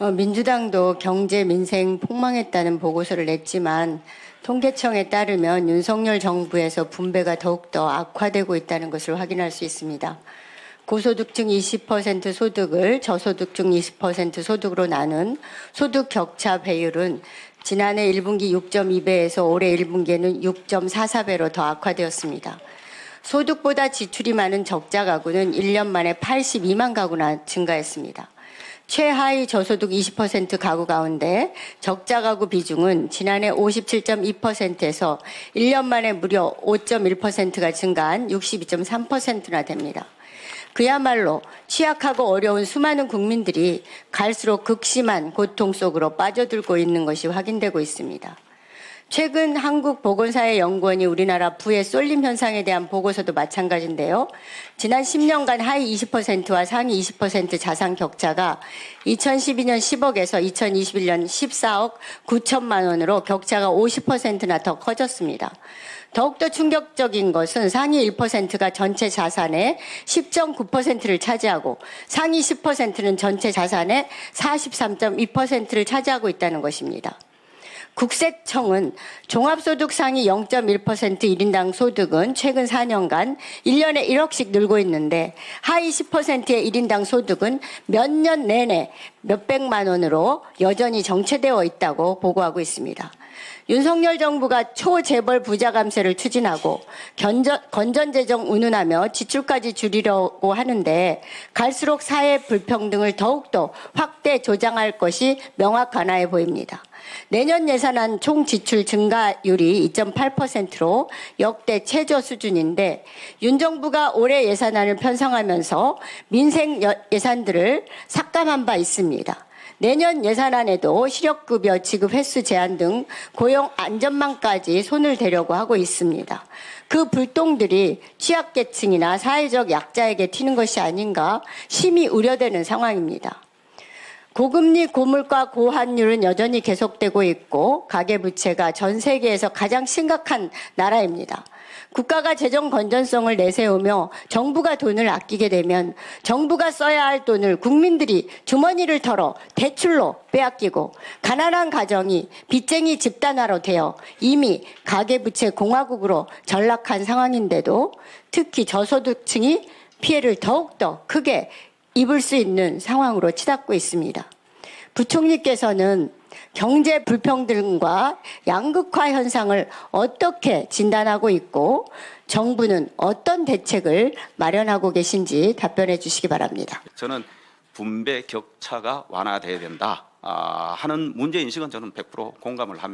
민주당도 경제 민생 폭망했다는 보고서를 냈지만 통계청에 따르면 윤석열 정부에서 분배가 더욱더 악화되고 있다는 것을 확인할 수 있습니다. 고소득층 20% 소득을 저소득층 20% 소득으로 나눈 소득 격차 배율은 지난해 1분기 6.2배에서 올해 1분기에는 6.44배로 더 악화되었습니다. 소득보다 지출이 많은 적자 가구는 1년 만에 82만 가구나 증가했습니다. 최하위 저소득 20% 가구 가운데 적자 가구 비중은 지난해 57.2%에서 1년 만에 무려 5.1%가 증가한 62.3%나 됩니다. 그야말로 취약하고 어려운 수많은 국민들이 갈수록 극심한 고통 속으로 빠져들고 있는 것이 확인되고 있습니다. 최근 한국보건사회연구원이 우리나라 부의 쏠림 현상에 대한 보고서도 마찬가지인데요. 지난 10년간 하위 20%와 상위 20% 자산 격차가 2012년 10억에서 2021년 14억 9천만 원으로 격차가 50%나 더 커졌습니다. 더욱더 충격적인 것은 상위 1%가 전체 자산의 10.9%를 차지하고 상위 10%는 전체 자산의 43.2%를 차지하고 있다는 것입니다. 국세청은 종합소득 상위 0.1% 1인당 소득은 최근 4년간 1년에 1억씩 늘고 있는데 하위 10%의 1인당 소득은 몇 년 내내 몇백만 원으로 여전히 정체되어 있다고 보고하고 있습니다. 윤석열 정부가 초재벌 부자 감세를 추진하고 건전재정 운운하며 지출까지 줄이려고 하는데 갈수록 사회 불평등을 더욱더 확대 조장할 것이 명확하나해 보입니다. 내년 예산안 총 지출 증가율이 2.8%로 역대 최저 수준인데 윤 정부가 올해 예산안을 편성하면서 민생 예산들을 삭감한 바 있습니다. 내년 예산안에도 실업급여 지급 횟수 제한 등 고용 안전망까지 손을 대려고 하고 있습니다. 그 불똥들이 취약계층이나 사회적 약자에게 튀는 것이 아닌가 심히 우려되는 상황입니다. 고금리, 고물가, 고환율은 여전히 계속되고 있고 가계부채가 전 세계에서 가장 심각한 나라입니다. 국가가 재정 건전성을 내세우며 정부가 돈을 아끼게 되면 정부가 써야 할 돈을 국민들이 주머니를 털어 대출로 빼앗기고 가난한 가정이 빚쟁이 집단화로 되어 이미 가계부채 공화국으로 전락한 상황인데도 특히 저소득층이 피해를 더욱더 크게 입을 수 있는 상황으로 치닫고 있습니다. 부총리께서는 경제 불평등과 양극화 현상을 어떻게 진단하고 있고 정부는 어떤 대책을 마련하고 계신지 답변해 주시기 바랍니다. 저는 분배 격차가 완화돼야 된다 하는 문제인식은 저는 100% 공감을 합니다.